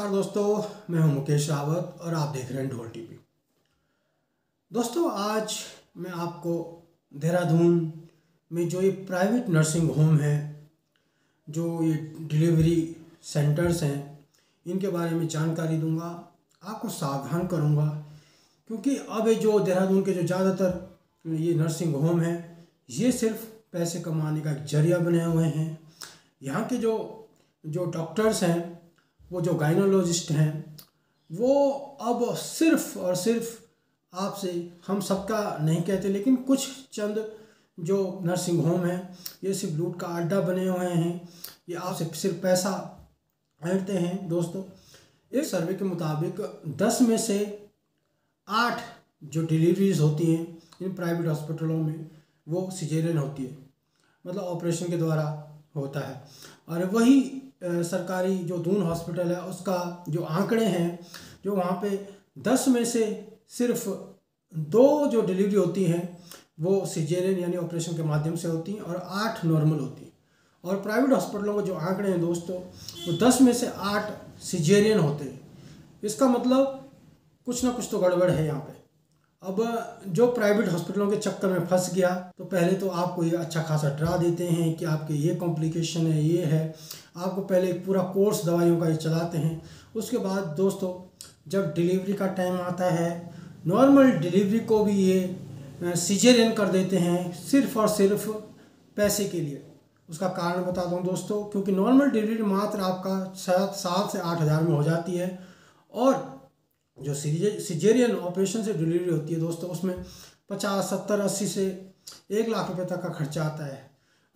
नमस्कार दोस्तों, मैं हूं मुकेश रावत और आप देख रहे हैं ढोल टीवी। दोस्तों, आज मैं आपको देहरादून में जो ये प्राइवेट नर्सिंग होम है, जो ये डिलीवरी सेंटर्स हैं, इनके बारे में जानकारी दूंगा, आपको सावधान करूंगा। क्योंकि अब ये जो देहरादून के जो ज़्यादातर ये नर्सिंग होम हैं, ये सिर्फ पैसे कमाने का एक जरिया बने हुए हैं। यहाँ के जो जो डॉक्टर्स हैं, वो जो गायनोलॉजिस्ट हैं, वो अब सिर्फ और सिर्फ आपसे, हम सबका नहीं कहते लेकिन कुछ चंद जो नर्सिंग होम हैं, ये सिर्फ लूट का अड्डा बने हुए हैं। ये आपसे सिर्फ पैसा ऐंठते हैं। दोस्तों, एक सर्वे के मुताबिक 10 में से 8 जो डिलीवरीज होती हैं इन प्राइवेट हॉस्पिटलों में, वो सिजेरियन होती है, मतलब ऑपरेशन के द्वारा होता है। और वही सरकारी जो दून हॉस्पिटल है, उसका जो आंकड़े हैं, जो वहाँ पे 10 में से सिर्फ 2 जो डिलीवरी होती हैं वो सिजेरियन यानी ऑपरेशन के माध्यम से होती हैं और 8 नॉर्मल होती हैं। और प्राइवेट हॉस्पिटलों के जो आंकड़े हैं दोस्तों, वो 10 में से 8 सिजेरियन होते हैं। इसका मतलब कुछ ना कुछ तो गड़बड़ है यहाँ पे। अब जो प्राइवेट हॉस्पिटलों के चक्कर में फंस गया, तो पहले तो आपको ये अच्छा खासा डरा देते हैं कि आपके ये कॉम्प्लिकेशन है, ये है। आपको पहले एक पूरा कोर्स दवाइयों का ये चलाते हैं। उसके बाद दोस्तों, जब डिलीवरी का टाइम आता है, नॉर्मल डिलीवरी को भी ये सिजेरियन कर देते हैं, सिर्फ और सिर्फ पैसे के लिए। उसका कारण बताता हूँ दोस्तों, क्योंकि नॉर्मल डिलीवरी मात्र आपका 7 से 8 हज़ार में हो जाती है, और जो सिजेरियन ऑपरेशन से डिलीवरी होती है दोस्तों, उसमें 50, 70, 80 से 1 लाख रुपए तक का खर्चा आता है।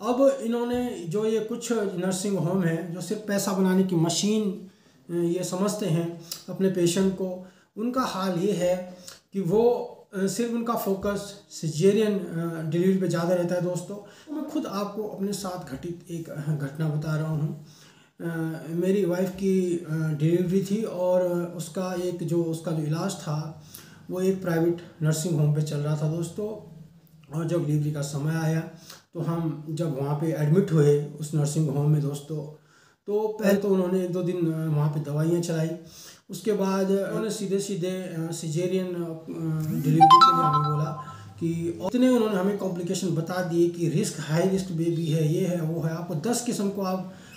अब इन्होंने जो ये कुछ नर्सिंग होम है, जो सिर्फ पैसा बनाने की मशीन ये समझते हैं अपने पेशेंट को, उनका हाल ये है कि वो सिर्फ उनका फोकस सिजेरियन डिलीवरी पे ज़्यादा रहता है। दोस्तों, मैं खुद आपको अपने साथ घटित एक घटना बता रहा हूँ। मेरी वाइफ की डिलीवरी थी, और उसका जो इलाज था वो एक प्राइवेट नर्सिंग होम पे चल रहा था दोस्तों। और जब डिलीवरी का समय आया, तो हम जब वहाँ पे एडमिट हुए उस नर्सिंग होम में दोस्तों, तो पहले तो उन्होंने 1-2 दिन वहाँ पे दवाइयाँ चलाई। उसके बाद उन्होंने सीधे सिजेरियन डिलीवरी के लिए हमें बोला कि इतने उन्होंने हमें कॉम्प्लिकेशन बता दिए कि हाई रिस्क बेबी है, ये है, वो है। आपको 10 किस्म को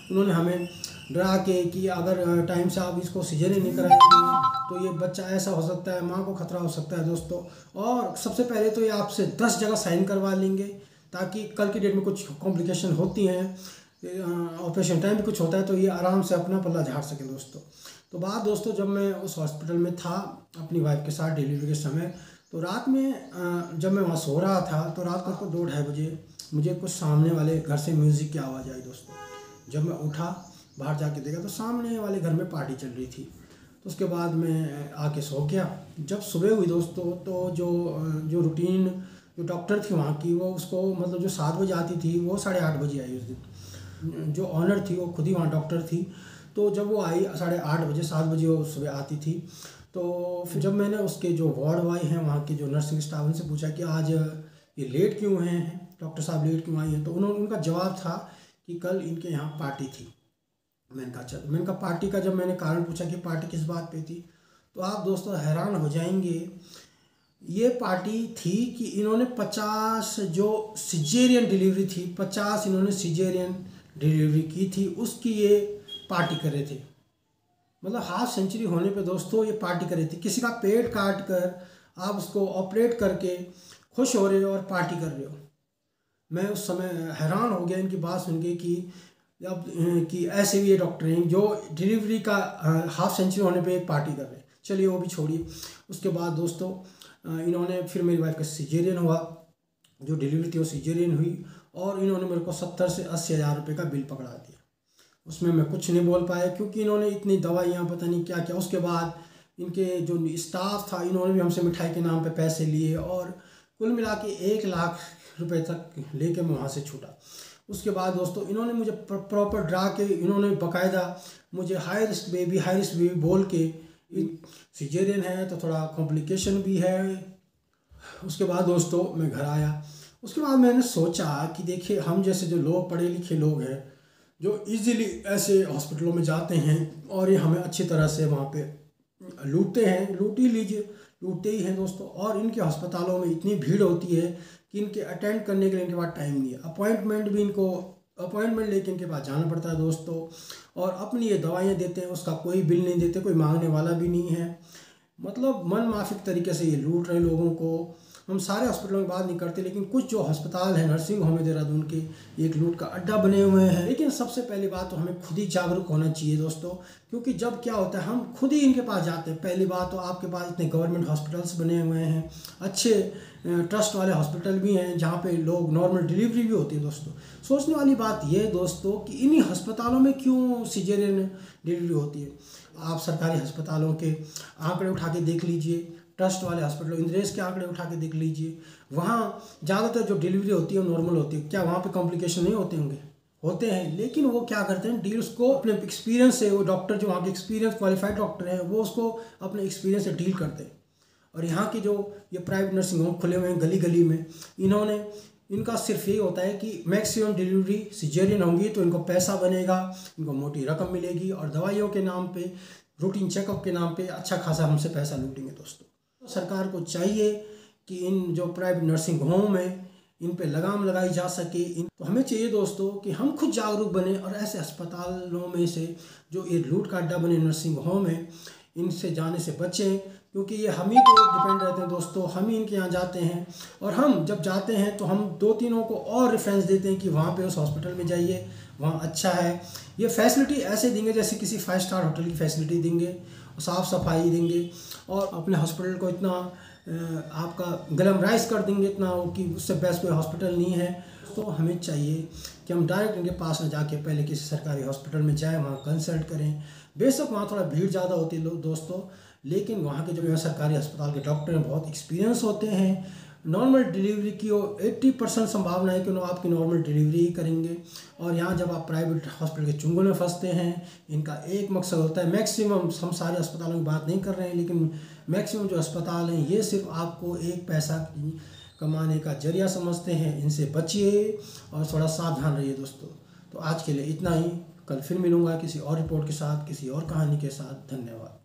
उन्होंने हमें डरा के कि अगर टाइम से आप इसको सिजेरियन नहीं कराएंगे तो ये बच्चा ऐसा हो सकता है, माँ को खतरा हो सकता है दोस्तों। और सबसे पहले तो ये आपसे 10 जगह साइन करवा लेंगे, ताकि कल की डेट में कुछ कॉम्प्लिकेशन होती हैं, ऑपरेशन टाइम भी कुछ होता है, तो ये आराम से अपना पल्ला झाड़ सके दोस्तों। तो बात दोस्तों, जब मैं उस हॉस्पिटल में था अपनी वाइफ के साथ डिलीवरी के समय, तो रात में जब मैं वहाँ सो रहा था, तो रात को 2-2:30 बजे मुझे कुछ सामने वाले घर से म्यूज़िक की आवाज़ आई दोस्तों। जब मैं उठा, बाहर जाके देखा, तो सामने वाले घर में पार्टी चल रही थी। तो उसके बाद मैं आके सो गया। जब सुबह हुई दोस्तों, तो जो रूटीन जो डॉक्टर थी वहाँ की, वो उसको मतलब जो 7 बजे आती थी, वो 8:30 बजे आई उस दिन। जो ऑनर थी वो खुद ही वहाँ डॉक्टर थी। तो जब वो आई 8:30 बजे, 7 बजे वो सुबह आती थी। तो फिर जब मैंने उसके जो वार्ड बॉय हैं वहाँ के, जो नर्सिंग स्टाफ, उनसे पूछा कि आज ये लेट क्यों हैं, डॉक्टर साहब लेट क्यों आई हैं, तो उनका जवाब था कि कल इनके यहाँ पार्टी थी। मैंने कहा पार्टी का जब मैंने कारण पूछा कि पार्टी किस बात पे थी, तो आप दोस्तों हैरान हो जाएंगे। ये पार्टी थी कि इन्होंने 50 जो सिजेरियन डिलीवरी थी, 50 इन्होंने सिजेरियन डिलीवरी की थी, उसकी ये पार्टी कर रहे थे। मतलब हाफ सेंचुरी होने पे दोस्तों ये पार्टी कर रही थी। किसी का पेट काट कर आप उसको ऑपरेट करके खुश हो रहे हो और पार्टी कर रहे हो। मैं उस समय हैरान हो गया इनकी बात सुन के कि ऐसे भी ये डॉक्टर हैं जो डिलीवरी का हाफ सेंचुरी होने पे एक पार्टी कर रहे हैं। चलिए वो भी छोड़िए। उसके बाद दोस्तों, इन्होंने फिर मेरी वाइफ का सिजेरियन हुआ, जो डिलीवरी थी वो सिजेरियन हुई, और इन्होंने मेरे को 70 से 80 हज़ार रुपये का बिल पकड़ा दिया। उसमें मैं कुछ नहीं बोल पाया, क्योंकि इन्होंने इतनी दवाइयाँ पता नहीं क्या क्या। उसके बाद इनके जो स्टाफ था, इन्होंने भी हमसे मिठाई के नाम पे पैसे लिए, और कुल मिला के 1 लाख रुपए तक लेके मैं वहाँ से छूटा। उसके बाद दोस्तों, इन्होंने मुझे प्रॉपर डरा के, इन्होंने बाकायदा मुझे हाई रिस्क बेबी बोल के, सिजेरियन है तो थोड़ा कॉम्प्लिकेशन भी है। उसके बाद दोस्तों मैं घर आया। उसके बाद मैंने सोचा कि देखिए, हम जैसे जो लोग पढ़े लिखे लोग हैं, जो इजीली ऐसे हॉस्पिटलों में जाते हैं और ये हमें अच्छी तरह से वहाँ पे लूटते हैं। लूट ही लीजिए, लूटते ही हैं दोस्तों। और इनके अस्पतालों में इतनी भीड़ होती है कि इनके अटेंड करने के लिए इनके पास टाइम नहीं है। अपॉइंटमेंट लेके इनके पास जाना पड़ता है दोस्तों। और अपनी ये दवाइयाँ देते हैं, उसका कोई बिल नहीं देते, कोई मांगने वाला भी नहीं है। मतलब मन माफिक तरीके से ये लूट रहे लोगों को। हम सारे हॉस्पिटलों की बात नहीं करते, लेकिन कुछ जो अस्पताल हैं नर्सिंग होम है देहरादून के, एक लूट का अड्डा बने हुए हैं। लेकिन सबसे पहली बात तो हमें खुद ही जागरूक होना चाहिए दोस्तों, क्योंकि जब क्या होता है हम खुद ही इनके पास जाते हैं। पहली बात तो आपके पास इतने गवर्नमेंट हॉस्पिटल्स बने हुए हैं, अच्छे ट्रस्ट वाले हॉस्पिटल भी हैं जहाँ पे लोग नॉर्मल डिलीवरी भी होती है दोस्तों। सोचने वाली बात यह है दोस्तों कि इन्हीं अस्पतालों में क्यों सिजेरियन डिलीवरी होती है। आप सरकारी अस्पतालों के आंकड़े उठा के देख लीजिए, ट्रस्ट वाले हॉस्पिटल इंद्रेश के आंकड़े उठा के देख लीजिए, वहाँ ज़्यादातर जो डिलीवरी होती है वो नॉर्मल होती है। क्या वहाँ पे कॉम्प्लिकेशन नहीं होते होंगे? होते हैं, लेकिन वो क्या करते हैं, डील्स को अपने एक्सपीरियंस से, वो डॉक्टर जो वहाँ के एक्सपीरियंस क्वालिफाइड डॉक्टर हैं वो उसको अपने एक्सपीरियंस से डील करते हैं। और यहाँ की जो ये प्राइवेट नर्सिंग होम खुले हुए हैं गली गली में, इनका सिर्फ यही होता है कि मैक्सिमम डिलीवरी सिजेरियन होंगी तो इनको पैसा बनेगा, इनको मोटी रकम मिलेगी, और दवाइयों के नाम पे, रूटीन चेकअप के नाम पे अच्छा खासा हमसे पैसा लूटेंगे दोस्तों। तो सरकार को चाहिए कि इन जो प्राइवेट नर्सिंग होम है इन पे लगाम लगाई जा सके। तो हमें चाहिए दोस्तों कि हम खुद जागरूक बने और ऐसे अस्पतालों में से जो ये लूट का अड्डा बने नर्सिंग होम है इनसे जाने से बचें, क्योंकि ये हम ही पे डिपेंड रहते हैं दोस्तों। हम ही इनके यहाँ जाते हैं, और हम जब जाते हैं तो हम 2-3 को और रेफरेंस देते हैं कि वहाँ पे उस हॉस्पिटल में जाइए, वहाँ अच्छा है। ये फैसिलिटी ऐसे देंगे जैसे किसी 5 स्टार होटल की फैसिलिटी देंगे, साफ़ सफाई देंगे, और अपने हॉस्पिटल को इतना आपका ग्लैमराइज कर देंगे इतना कि उससे बेस्ट कोई हॉस्पिटल नहीं है। तो हमें चाहिए कि हम डायरेक्ट इनके पास न जाके पहले किसी सरकारी हॉस्पिटल में जाएं, वहाँ कंसल्ट करें। बेशक वहाँ थोड़ा भीड़ ज़्यादा होती है दोस्तों, लेकिन वहाँ के जो सरकारी अस्पताल के डॉक्टर हैं बहुत एक्सपीरियंस होते हैं। नॉर्मल डिलीवरी की 80% संभावना है कि वो आपकी नॉर्मल डिलीवरी ही करेंगे। और यहाँ जब आप प्राइवेट हॉस्पिटल के चुंगल में फंसते हैं, इनका एक मकसद होता है, मैक्सिमम, हम सारे अस्पतालों की बात नहीं कर रहे हैं, लेकिन मैक्सिमम जो अस्पताल हैं ये सिर्फ आपको एक पैसा कमाने का जरिया समझते हैं। इनसे बचिए और थोड़ा सावधान रहिए दोस्तों। तो आज के लिए इतना ही, कल फिर मिलूँगा किसी और रिपोर्ट के साथ, किसी और कहानी के साथ। धन्यवाद।